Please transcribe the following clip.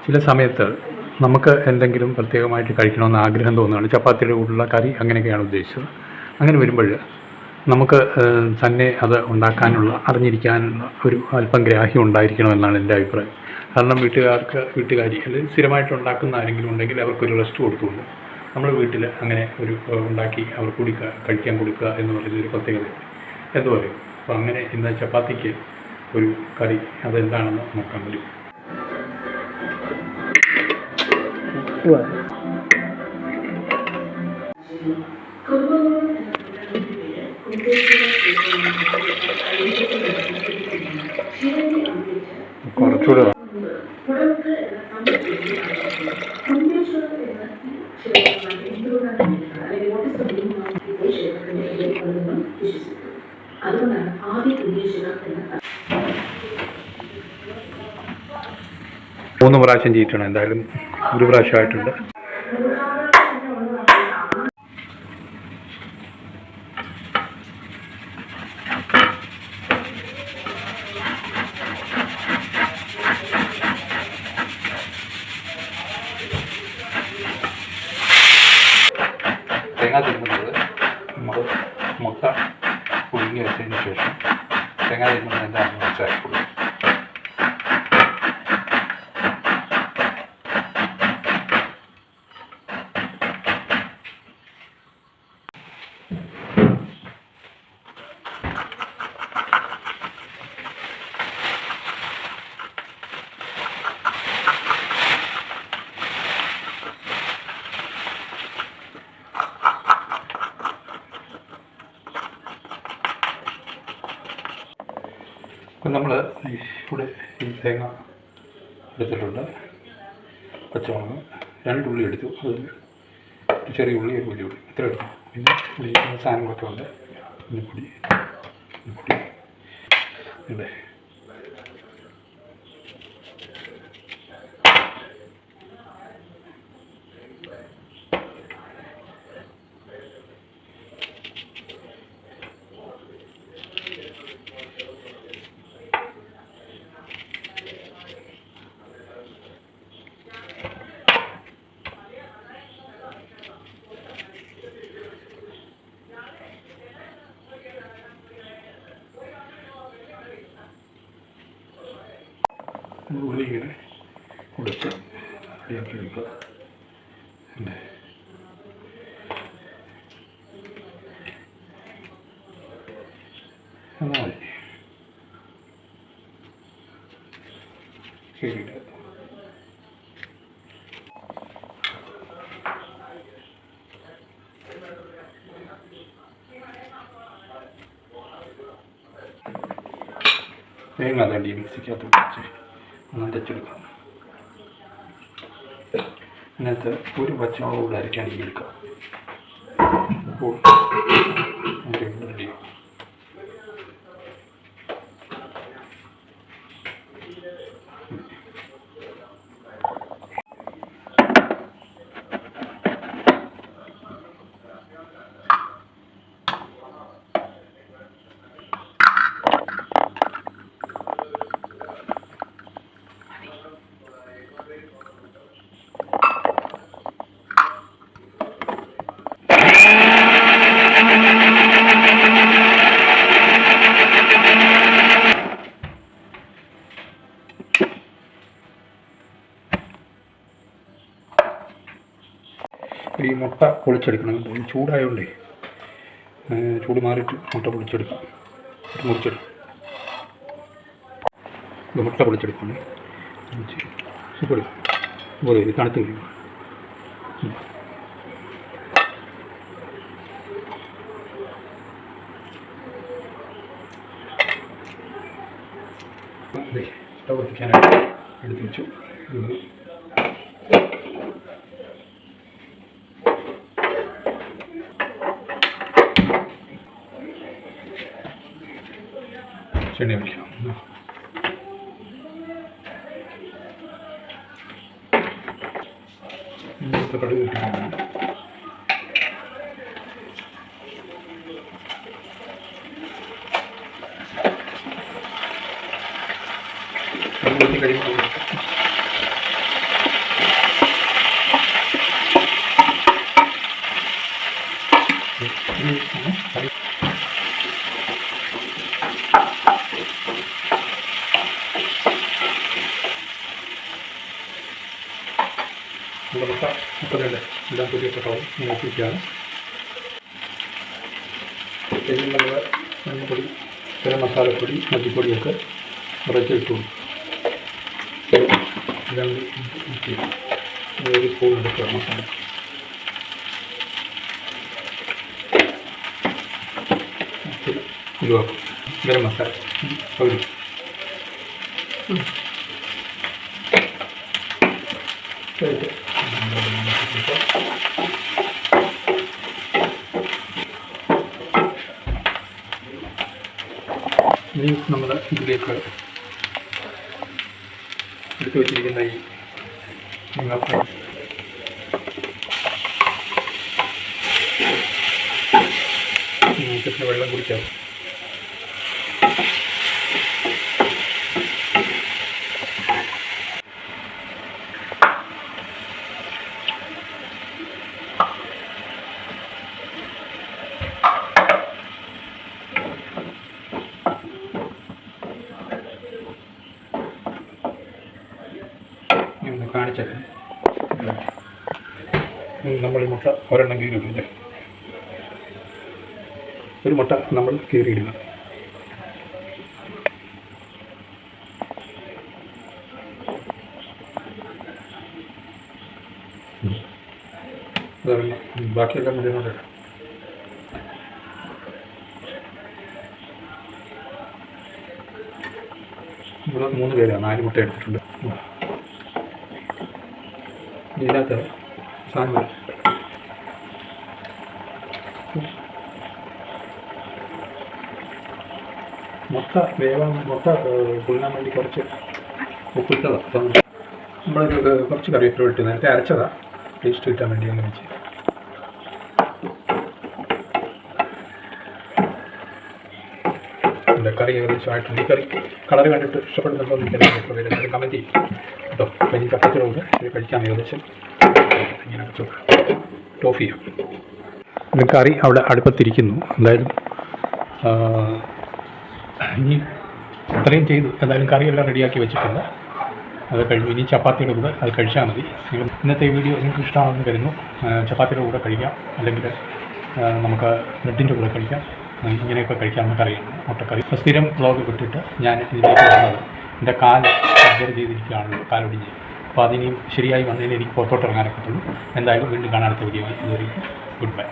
ചില സമയത്ത് നമുക്ക് എന്തെങ്കിലും പ്രത്യേകമായിട്ട് കഴിക്കണമെന്ന് ആഗ്രഹം തോന്നുകയാണ്. ചപ്പാത്തിയുടെ കൂടെയുള്ള കറി അങ്ങനെയൊക്കെയാണ് ഉദ്ദേശിച്ചത്. അങ്ങനെ വരുമ്പോൾ നമുക്ക് തന്നെ അത് ഉണ്ടാക്കാനുള്ള അറിഞ്ഞിരിക്കാനുള്ള ഒരു അല്പം ഗ്രാഹ്യം ഉണ്ടായിരിക്കണമെന്നാണ് എൻ്റെ അഭിപ്രായം. കാരണം വീട്ടുകാരി അല്ലെങ്കിൽ സ്ഥിരമായിട്ട് ഉണ്ടാക്കുന്ന ആരെങ്കിലും ഉണ്ടെങ്കിൽ അവർക്കൊരു റെസ്റ്റ് കൊടുത്തുകൊണ്ട് നമ്മൾ വീട്ടിൽ അങ്ങനെ ഒരു ഉണ്ടാക്കി അവർക്ക് കൂടി കഴിക്കാൻ കൊടുക്കുക എന്ന് പറയുന്നൊരു പ്രത്യേകതയാണ്. എന്തു പറയും? അപ്പോൾ അങ്ങനെ ഇന്ന് ചപ്പാത്തിക്ക് ഒരു കറി അതെന്താണെന്ന് നോക്കാൻ വരും. കുറച്ചുകൂടെ അതുകൊണ്ടാണ് ആദ്യ ഉദ്ദേശിക്കുക 3 പ്രാവശ്യം ചെയ്തിട്ടാണ്. എന്തായാലും ഒരു പ്രാവശ്യമായിട്ടുണ്ട്. തേങ്ങ തിരുമുന്നത് നമ്മൾ മുട്ട പുഴുങ്ങി വെച്ചതിന് ശേഷം തേങ്ങ തിരുമുന്നത് എന്താണെന്ന് വെച്ചാൽ അപ്പം നമ്മൾ ഇവിടെ ഈ തേങ്ങ എടുത്തിട്ടുണ്ട്. പച്ചമുളക് 2 ഉള്ളി എടുത്തു. അതിൽ ചെറിയ ഉള്ളി, ഒരു വലിയ ഉള്ളി ഇത്ര എടുത്തു. പിന്നെ സാധനങ്ങളൊക്കെ ഉണ്ട്. പൊടി ഇവിടെ ഉള്ളി ഇങ്ങനെ കൊടുത്ത് റെഡിയാക്കി എടുക്കുക. മതി. ശരിയില്ല. തേങ്ങ തണ്ടി മിക്സിക്കകത്ത് വെച്ച് അരച്ചെടുക്കാം. അതിനകത്ത് ഒരു പച്ചമുളക് കൂടെ അരയ്ക്കാണെങ്കിൽ എടുക്കാം. റെഡി. ഈ മുട്ട പൊളിച്ചെടുക്കണം. ചൂടായതുകൊണ്ടേ ചൂട് മാറിയിട്ട് മുട്ട പൊളിച്ചെടുക്കാം. മുറിച്ചെടുക്കും. മുട്ട പൊളിച്ചെടുക്കണം. സൂപ്പർ പോലെ ഇത് തണുത്ത് കഴിയും. സ്റ്റവ് കത്തിക്കാനായിട്ട് എടുത്ത് വെച്ചു. ചെണ്ണ വയ്ക്കാം. കടുക് കിട്ടുന്നുണ്ട്. കഴിയുമ്പോൾ മുട്ട മുട്ടകളുടെ എല്ലാം പൊടിയൊക്കെ കളവും ഇങ്ങനെ വെച്ചിരിക്കുകയാണ്. ശരിക്കും നമ്മൾ മഞ്ഞൾപ്പൊടി ഗരം മസാലപ്പൊടി മല്ലിപ്പൊടിയൊക്കെ നിറച്ച് ഇട്ടു. എല്ലാം ഒരു സ്പൂൺ എടുക്കുക മസാല. ഉലുവാക്കും ഗരം മസാല പകുതി. ഇനി നമ്മൾ ഇതിലേക്ക് എടുത്തു വച്ചിരിക്കുന്ന ഈ തേങ്ങാപ്പാൽ വെള്ളം കുടിക്കാം. കാണിച്ചത് നമ്മൾ ഈ മുട്ട ഒരെണ്ണം കീറിയിടുന്നില്ല. ഒരു മുട്ട നമ്മൾ കീറിയിടുക. ബാക്കിയെല്ലാം മുഴുവൻ നമ്മൾ 3 പേരാണ് 4 മുട്ട എടുത്തിട്ടുണ്ട്. ഇതിനകത്ത് സാധനം മുട്ട പുഴുങ്ങാൻ വേണ്ടി കുറച്ച് ഉപ്പിട്ടതാണ്. അപ്പം നമ്മളൊരു കുറച്ച് കറിവേപ്പില ഇട്ട് നേരത്തെ അരച്ചതാണ്, ടേസ്റ്റ് കിട്ടാൻ വേണ്ടി അങ്ങനെ വെച്ച്. എൻ്റെ കറി ഏകദേശമായിട്ടുണ്ട്. ഈ കറി കളർ കണ്ടിട്ട് ഇഷ്ടപ്പെടുന്നുണ്ടോ എന്ന് എനിക്കറിയാം. കമൻറ്റ് ചെയ്യും കേട്ടോ. അപ്പം ഇനി ചപ്പാത്തിയുടെ കൂടെ കഴിക്കാൻ ഏകദേശം ഇങ്ങനെ ടോഫ് ചെയ്യാം. ഇത് കറി അവിടെ അടുപ്പത്തിരിക്കുന്നു. എന്തായാലും ഇനി ഇത്രയും ചെയ്തു. എന്തായാലും കറിയെല്ലാം റെഡിയാക്കി വെച്ചിട്ടുണ്ട്. അത് കഴിഞ്ഞു. ഇനി ചപ്പാത്തിയുടെ കൂടെ അത് കഴിച്ചാൽ മതി. ഇന്നത്തെ വീഡിയോ നിങ്ങൾക്ക് ഇഷ്ടമാണെന്ന് കരുതുന്നു. ചപ്പാത്തിയുടെ കൂടെ കഴിക്കാം, അല്ലെങ്കിൽ നമുക്ക് ബ്രെഡിൻ്റെ കൂടെ കഴിക്കാം. ഇങ്ങനെയൊക്കെ കഴിക്കാമെന്ന് കറിയാണ് മുട്ടക്കറി. സ്ഥിരം വ്ളോഗ് വിട്ടിട്ട് ഞാൻ ഇതിലേക്ക് വന്നത് എൻ്റെ കാല് സർജറി ചെയ്തിരിക്കുകയാണല്ലോ, കാലൊടിഞ്ഞ്. അപ്പോൾ അതിനെയും ശരിയായി വന്നതിന് എനിക്ക് പുറത്തോട്ട് ഇറങ്ങാനൊക്കെ പറ്റുള്ളൂ. എന്തായാലും വീണ്ടും കാണാൻ അടുത്ത വീഡിയോ. ഇതുവരെയും ഗുഡ് ബൈ.